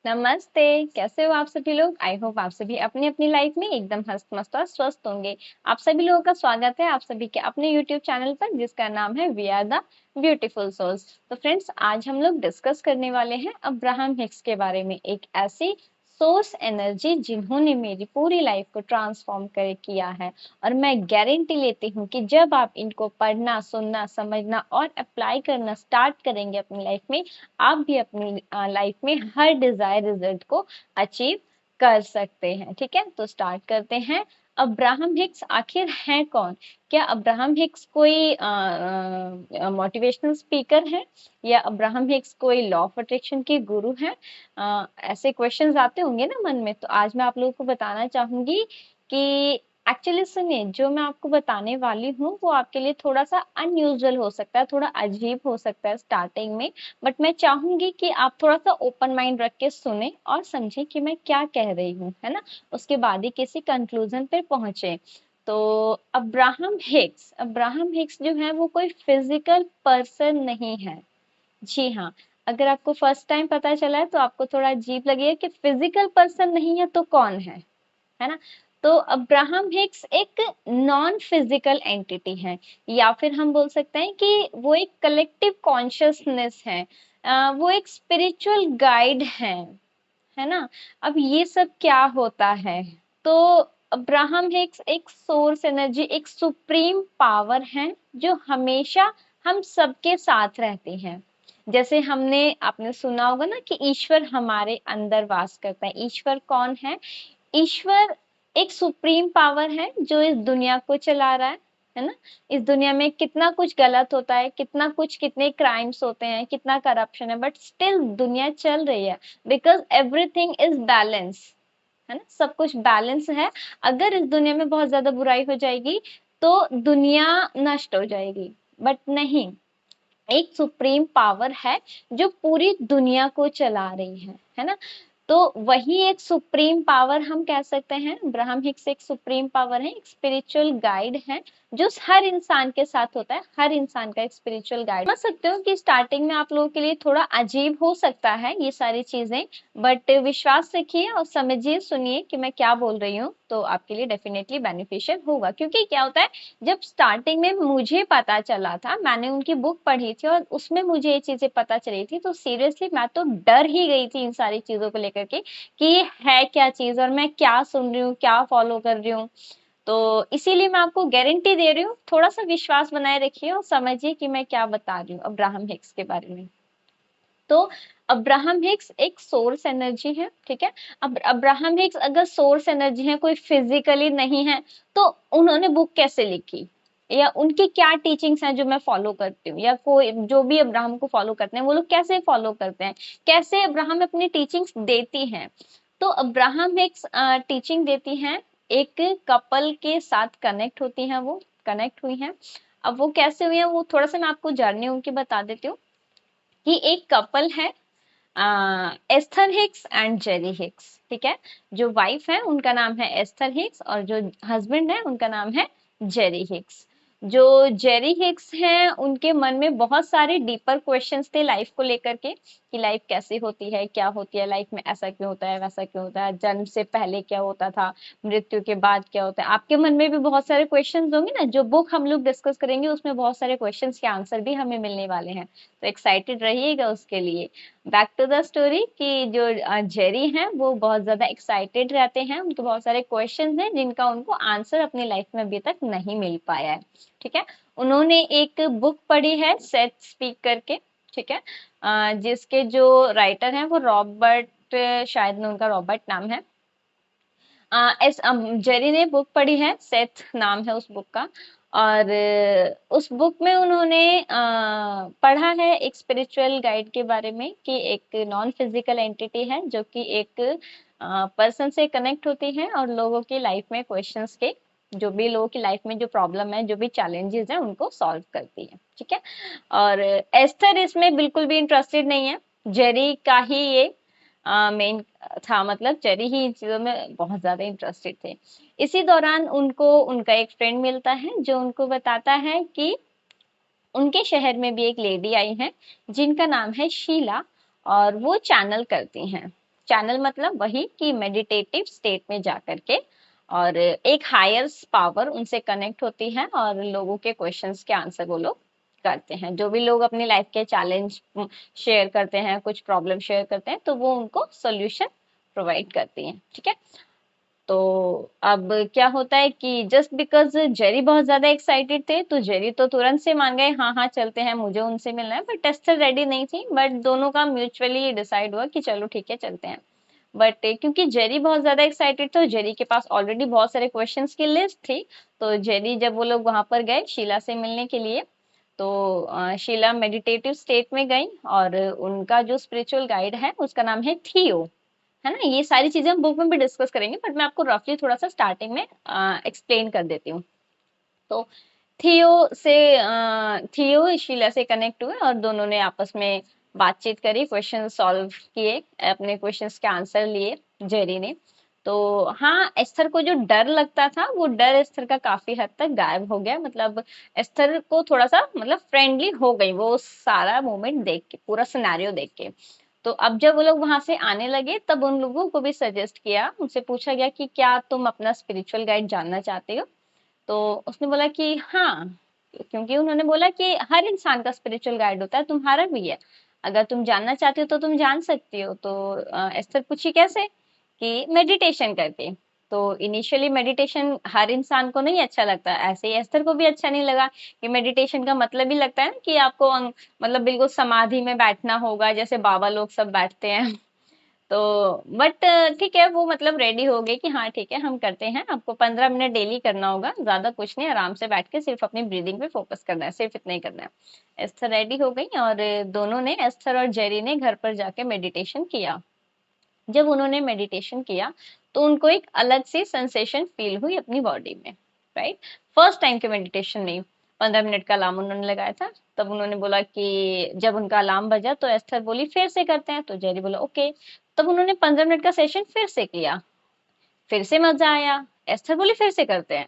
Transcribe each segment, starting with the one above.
नमस्ते। कैसे हो आप सभी लोग? आई होप आप सभी अपनी अपनी लाइफ में एकदम हंस मस्त और स्वस्थ होंगे। आप सभी लोगों का स्वागत है आप सभी के अपने यूट्यूब चैनल पर, जिसका नाम है we are the beautiful souls. तो फ्रेंड्स, आज हम लोग डिस्कस करने वाले हैं अब्राहम हिक्स के बारे में, एक ऐसी सोर्स एनर्जी जिन्होंने मेरी पूरी लाइफ को ट्रांसफॉर्म कर किया है। और मैं गारंटी लेती हूँ कि जब आप इनको पढ़ना, सुनना, समझना और अप्लाई करना स्टार्ट करेंगे अपनी लाइफ में, आप भी अपनी लाइफ में हर डिजायर रिजल्ट को अचीव कर सकते हैं। ठीक है, तो स्टार्ट करते हैं। अब्राहम हिक्स आखिर है कौन? क्या अब्राहम हिक्स कोई मोटिवेशनल स्पीकर है, या अब्राहम हिक्स कोई लॉ ऑफ अट्रैक्शन के गुरु है? ऐसे क्वेश्चंस आते होंगे ना मन में। तो आज मैं आप लोगों को बताना चाहूंगी कि एक्चुअली सुनिए, जो मैं आपको बताने वाली हूँ वो आपके लिए थोड़ा सा अनयूजुअल हो सकता है, थोड़ा अजीब हो सकता है स्टार्टिंग में, बट मैं चाहूंगी कि आप थोड़ा सा ओपन माइंड रख के सुने और समझे कि मैं क्या कह रही हूँ, है ना। उसके बाद ही किसी कंक्लूजन पे पहुंचे। तो अब्राहम हिक्स जो है वो कोई फिजिकल पर्सन नहीं है। जी हाँ, अगर आपको फर्स्ट टाइम पता चला है तो आपको थोड़ा अजीब लगेगा कि फिजिकल पर्सन नहीं है तो कौन है ना। तो अब्राहम हिक्स एक नॉन फिजिकल एंटिटी है, या फिर हम बोल सकते हैं कि वो एक कलेक्टिव कॉन्शियसनेस है। वो एक स्पिरिचुअल गाइड है ना। अब ये सब क्या होता है? तो अब्राहम हिक्स एक सोर्स एनर्जी, एक सुप्रीम पावर है जो हमेशा हम सबके साथ रहती है। जैसे आपने सुना होगा ना कि ईश्वर हमारे अंदर वास करता है। ईश्वर कौन है? ईश्वर एक सुप्रीम पावर है जो इस दुनिया को चला रहा है ना। इस दुनिया में कितना कुछ गलत होता है, कितने क्राइम्स होते हैं, कितना करप्शन है, बट स्टिल दुनिया चल रही है, बिकॉज एवरीथिंग इज बैलेंस, है ना। सब कुछ बैलेंस है। अगर इस दुनिया में बहुत ज्यादा बुराई हो जाएगी तो दुनिया नष्ट हो जाएगी, बट नहीं, एक सुप्रीम पावर है जो पूरी दुनिया को चला रही है ना। तो वही एक सुप्रीम पावर हम कह सकते हैं। अब्राहम हिक्स एक सुप्रीम पावर है, एक स्पिरिचुअल गाइड है जो हर इंसान के साथ होता है। हर इंसान का एक स्पिरिचुअल गाइड। समझ सकते हो कि स्टार्टिंग में आप लोगों के लिए थोड़ा अजीब हो सकता है ये सारी चीजें, बट विश्वास रखिए और समझिए, सुनिए कि मैं क्या बोल रही हूँ, तो आपके लिए डेफिनेटली बेनिफिशियल होगा। क्योंकि क्या होता है, जब स्टार्टिंग में मुझे पता चला था, मैंने उनकी बुक पढ़ी थी और उसमें मुझे ये चीजें पता चली थी, तो सीरियसली मैं तो डर ही गई थी इन सारी चीजों को लेकर के कि ये है क्या चीज और मैं क्या सुन रही हूँ, क्या फॉलो कर रही हूँ। तो इसीलिए मैं आपको गारंटी दे रही हूँ, थोड़ा सा विश्वास बनाए रखिए और समझिए कि मैं क्या बता रही हूँ अब्राहम हिक्स के बारे में। तो अब्राहम हिक्स एक सोर्स एनर्जी है, ठीक है। अब अब्राहम हिक्स अगर सोर्स एनर्जी है, कोई फिजिकली नहीं है, तो उन्होंने बुक कैसे लिखी, या उनकी क्या टीचिंग्स हैं जो मैं फॉलो करती हूँ, या कोई जो भी अब्राहम को फॉलो करते हैं वो लोग कैसे फॉलो करते हैं, कैसे अब्राहम अपनी टीचिंग्स देती हैं। तो अब्राहम हिक्स टीचिंग देती हैं, एक कपल के साथ कनेक्ट होती हैं, वो कनेक्ट हुई हैं। अब वो कैसे हुई है वो थोड़ा सा मैं आपको जर्नी उनकी बता देती हूँ। कि एक कपल है, Esther Hicks and Jerry Hicks, ठीक है। जो वाइफ है उनका नाम है एस्थर हिक्स और जो हस्बैंड है उनका नाम है जेरी हिक्स। जो जेरी हिक्स हैं उनके मन में बहुत सारे डीपर क्वेश्चंस थे लाइफ को लेकर के, कि लाइफ कैसी होती है, क्या होती है लाइफ में, ऐसा क्यों होता है, वैसा क्यों होता है, जन्म से पहले क्या होता था, मृत्यु के बाद क्या होता है। आपके मन में भी बहुत सारे क्वेश्चंस होंगे ना। जो बुक हम लोग डिस्कस करेंगे उसमें बहुत सारे क्वेश्चंस के आंसर भी हमें मिलने वाले हैं, तो एक्साइटेड रहिएगा उसके लिए। बैक टू द स्टोरी, कि जो जेरी हैं वो बहुत ज्यादा एक्साइटेड रहते हैं, उनके बहुत सारे क्वेश्चंस हैं जिनका उनको आंसर अपनी लाइफ में अभी तक नहीं मिल पाया है, ठीक है। उन्होंने एक बुक पढ़ी है सेट स्पीक करके, ठीक है। जिसके जो राइटर हैं वो रॉबर्ट, शायद में उनका रॉबर्ट नाम है। जेरी ने बुक पढ़ी है, सेथ नाम है उस बुक का। और उस बुक में उन्होंने पढ़ा है एक स्पिरिचुअल गाइड के बारे में, कि एक नॉन फिजिकल एंटिटी है जो कि एक पर्सन से कनेक्ट होती है और लोगों की लाइफ में क्वेश्चंस के, जो भी लोगों की लाइफ में जो प्रॉब्लम है, जो भी चैलेंजेस हैं, उनको सॉल्व करती है, ठीक है। और एस्थर इसमें बिल्कुल भी इंटरेस्टेड नहीं है। जेरी का ही ये मेन था, मतलब जेरी ही इन चीजों में बहुत ज्यादा इंटरेस्टेड थे। इसी दौरान उनको उनका एक फ्रेंड मिलता है जो उनको बताता है कि उनके शहर में भी एक लेडी आई है जिनका नाम है शीला, और वो चैनल करती हैं। चैनल मतलब वही कि मेडिटेटिव स्टेट में जा करके और एक हायर पावर उनसे कनेक्ट होती है और लोगों के क्वेश्चंस के आंसर वो लोग करते हैं। जो भी लोग अपनी लाइफ के चैलेंज शेयर करते हैं, कुछ प्रॉब्लम शेयर करते हैं, तो वो उनको सोल्यूशन प्रोवाइड करती हैं। ठीक है, तो अब क्या होता है कि जस्ट बिकॉज जेरी बहुत ज्यादा एक्साइटेड थे, तो जेरी तो तुरंत से मान गए, हाँ हाँ चलते हैं, मुझे उनसे मिलना है। बट एस्थर रेडी नहीं थी, बट दोनों का म्यूचुअली डिसाइड हुआ कि चलो ठीक है चलते हैं। बट क्योंकि जेरी बहुत ज्यादा एक्साइटेड था, जेरी के पास ऑलरेडी बहुत सारे क्वेश्चंस की लिस्ट थी, तो जेरी जब वो लोग वहां पर गए शीला से मिलने के लिए, तो शीला मेडिटेटिव स्टेट में गई और उनका जो स्पिरिचुअल गाइड है उसका नाम है थियो, है ना। ये सारी चीजें हम बुक में भी डिस्कस करेंगे, बट मैं आपको रफली थोड़ा सा स्टार्टिंग में एक्सप्लेन कर देती हूँ। तो थियो शीला से कनेक्ट हुए और दोनों ने आपस में बातचीत करी, क्वेश्चन सॉल्व किए, अपने क्वेश्चंस के आंसर लिए जेरी ने। तो हाँ, एस्थर को जो डर लगता था वो डर एस्थर का काफी हद तक गायब हो गया। मतलब एस्थर को थोड़ा सा मतलब फ्रेंडली हो गई वो सारा मोमेंट देख के, पूरा सिनेरियो देख के। तो अब जब वो लोग वहां से आने लगे तब उन लोगों को भी सजेस्ट किया, उनसे पूछा गया कि क्या तुम अपना स्पिरिचुअल गाइड जानना चाहते हो। तो उसने बोला कि हाँ, क्योंकि उन्होंने बोला कि हर इंसान का स्पिरिचुअल गाइड होता है, तुम्हारा भी है, अगर तुम जानना चाहती हो तो तुम जान सकती हो। तो एस्थर पूछी कैसे, कि मेडिटेशन करके। तो इनिशियली मेडिटेशन हर इंसान को नहीं अच्छा लगता, ऐसे ही एस्थर को भी अच्छा नहीं लगा कि मेडिटेशन का मतलब ही लगता है ना कि आपको मतलब बिल्कुल समाधि में बैठना होगा, जैसे बाबा लोग सब बैठते हैं। तो बट ठीक है, वो मतलब रेडी हो गए कि हाँ ठीक है हम करते हैं, आपको 15 मिनट डेली करना होगा, ज्यादा कुछ नहीं, आराम से बैठ के सिर्फ अपनी ब्रीदिंग पे फोकस करना है, सिर्फ इतना ही करना है। एस्थर रेडी हो गई और दोनों ने, एस्थर और जेरी ने, घर पर जाके मेडिटेशन किया। जब उन्होंने मेडिटेशन किया तो उनको एक अलग सी सेंसेशन फील हुई अपनी बॉडी में, राइट। फर्स्ट टाइम के मेडिटेशन में 15 मिनट का अलार्म उन्होंने लगाया था। तब उन्होंने बोला कि जब उनका अलार्म बजा तो एस्थर बोली फिर से करते हैं, तो जेरी बोला ओके। तब उन्होंने 15 मिनट का सेशन फिर से किया, फिर से मजा आया, एस्थर बोली फिर से करते हैं,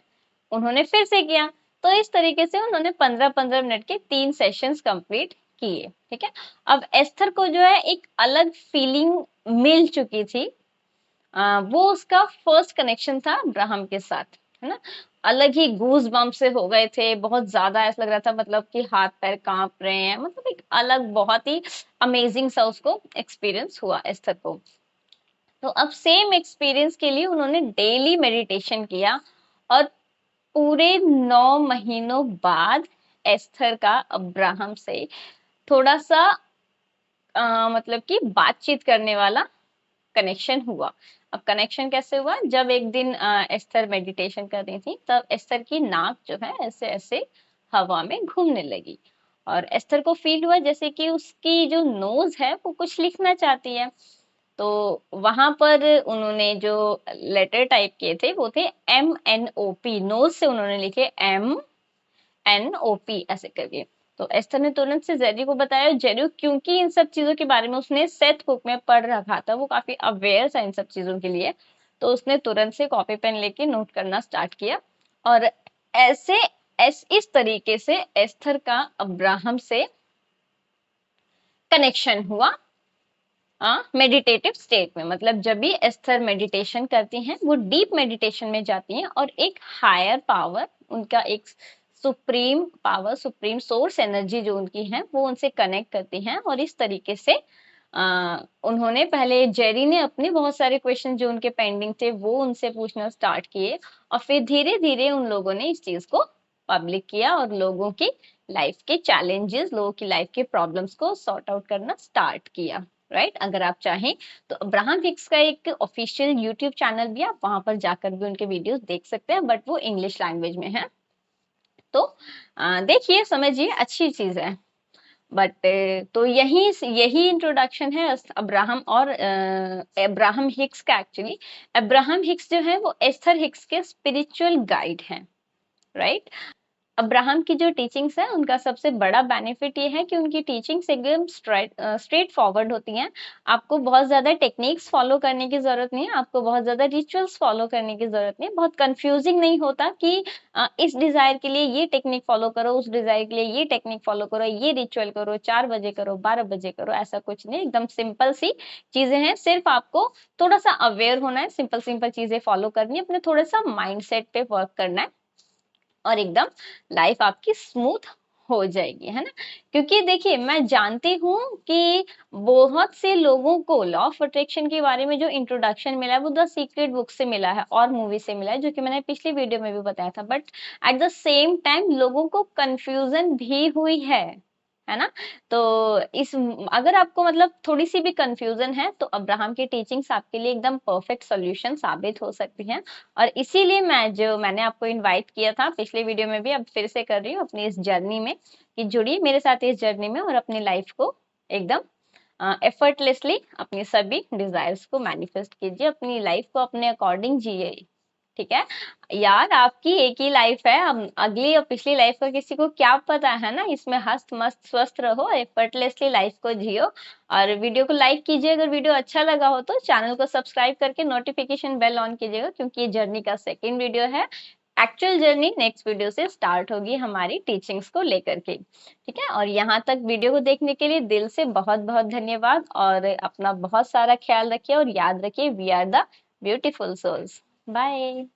उन्होंने फिर से किया। तो इस तरीके से उन्होंने 15-15 मिनट के 3 सेशंस कंप्लीट किए। ठीक है, अब एस्थर को जो है एक अलग फीलिंग मिल चुकी थी। वो उसका फर्स्ट कनेक्शन था अब्राहम के साथ, है ना। अलग ही गूज बम्प से हो गए थे, बहुत ज्यादा ऐसा लग रहा था, मतलब कि हाथ पैर कांप रहे हैं, मतलब एक अलग बहुत ही अमेजिंग सा उसको एक्सपीरियंस हुआ एस्थर को। तो अब सेम एक्सपीरियंस के लिए उन्होंने डेली मेडिटेशन किया और पूरे 9 महीनों बाद एस्थर का अब्राहम से थोड़ा सा मतलब कि बातचीत करने वाला कनेक्शन हुआ। अब कनेक्शन कैसे हुआ, जब एक दिन एस्थर मेडिटेशन कर रही थी तब एस्थर की नाक जो है ऐसे ऐसे हवा में घूमने लगी और एस्थर को फील हुआ जैसे कि उसकी जो नोज है वो कुछ लिखना चाहती है। तो वहां पर उन्होंने जो लेटर टाइप किए थे वो थे MNOP, नोज से उन्होंने लिखे MNOP ऐसे करके। तो एस्थर ने तुरंत से जेरी को बताया। जेरी क्योंकि इन सब चीजों के बारे में उसने सेथ बुक में पढ़ रखा था, वो काफी अवेयर था इन सब चीजों के लिए, तो उसने तुरंत से कॉपी पेन लेके नोट करना स्टार्ट किया। और ऐसे इस तरीके से एस्थर का अब्राहम से कनेक्शन हुआ मेडिटेटिव स्टेट में। मतलब जब भी एस्थर मेडिटेशन करती हैं वो डीप मेडिटेशन में जाती हैं और एक हायर पावर, उनका एक supreme power, supreme source energy जो उनकी है वो उनसे कनेक्ट करती हैं। और इस तरीके से उन्होंने पहले, जेरी ने अपने बहुत सारे क्वेश्चन जो उनके पेंडिंग थे वो उनसे पूछना स्टार्ट किए और फिर धीरे धीरे उन लोगों ने इस चीज को पब्लिक किया और लोगों की लाइफ के चैलेंजेस, लोगों की लाइफ के प्रॉब्लम्स को सॉर्ट आउट करना स्टार्ट किया, राइट। अगर आप चाहें तो अब्राहम हिक्स का एक ऑफिशियल यूट्यूब चैनल भी, आप वहां पर जाकर भी उनके वीडियोस देख सकते हैं, बट वो इंग्लिश लैंग्वेज में है। तो देखिए, समझिए, अच्छी चीज है। बट तो यही यही इंट्रोडक्शन है अब्राहम और अब्राहम हिक्स का। एक्चुअली अब्राहम हिक्स जो है वो एस्थर हिक्स के स्पिरिचुअल गाइड हैं, राइट। अब्राहम की जो टीचिंग्स है उनका सबसे बड़ा बेनिफिट ये है कि उनकी टीचिंग्स एकदम स्ट्रेट फॉरवर्ड होती हैं। आपको बहुत ज्यादा टेक्निक्स फॉलो करने की जरूरत नहीं है, आपको बहुत ज्यादा रिचुअल्स फॉलो करने की जरूरत नहीं है, बहुत कंफ्यूजिंग नहीं होता कि इस डिजायर के लिए ये टेक्निक फॉलो करो, उस डिजायर के लिए ये टेक्निक फॉलो करो, ये रिचुअल करो, 4 बजे करो, 12 बजे करो, ऐसा कुछ नहीं। एकदम सिंपल सी चीजें हैं, सिर्फ आपको थोड़ा सा अवेयर होना है, सिंपल सिंपल चीजें फॉलो करनी है, अपने थोड़ा सा माइंडसेट पे वर्क करना है और एकदम लाइफ आपकी स्मूथ हो जाएगी, है ना। क्योंकि देखिए मैं जानती हूँ कि बहुत से लोगों को लॉ ऑफ अट्रैक्शन के बारे में जो इंट्रोडक्शन मिला है वो द सीक्रेट बुक से मिला है और मूवी से मिला है, जो कि मैंने पिछली वीडियो में भी बताया था। But at the same time लोगों को कंफ्यूजन भी हुई है ना। तो इस अगर आपको मतलब थोड़ी सी भी कंफ्यूजन है तो अब्राहम की टीचिंग्स आपके लिए एकदम परफेक्ट सॉल्यूशन साबित हो सकती हैं। और इसीलिए मैंने आपको इनवाइट किया था पिछले वीडियो में भी, अब फिर से कर रही हूँ अपनी इस जर्नी में कि जुड़िए मेरे साथ इस जर्नी में और अपनी लाइफ को एकदम एफर्टलेसली अपनी सभी डिजायर्स को मैनिफेस्ट कीजिए, अपनी लाइफ को अपने अकॉर्डिंग जिए। ठीक है यार, आपकी एक ही लाइफ है, अब अगली और पिछली लाइफ का किसी को क्या पता, है ना। इसमें हस्त मस्त स्वस्थ रहो, एफर्टलेसली लाइफ को जियो। और वीडियो को लाइक कीजिए अगर वीडियो अच्छा लगा हो तो, चैनल को सब्सक्राइब करके नोटिफिकेशन बेल ऑन कीजिएगा, क्योंकि ये जर्नी का सेकेंड वीडियो है। एक्चुअल जर्नी नेक्स्ट वीडियो से स्टार्ट होगी हमारी टीचिंग्स को लेकर के। ठीक है, और यहाँ तक वीडियो को देखने के लिए दिल से बहुत बहुत धन्यवाद, और अपना बहुत सारा ख्याल रखिए और याद रखिए, we are the beautiful souls. Bye.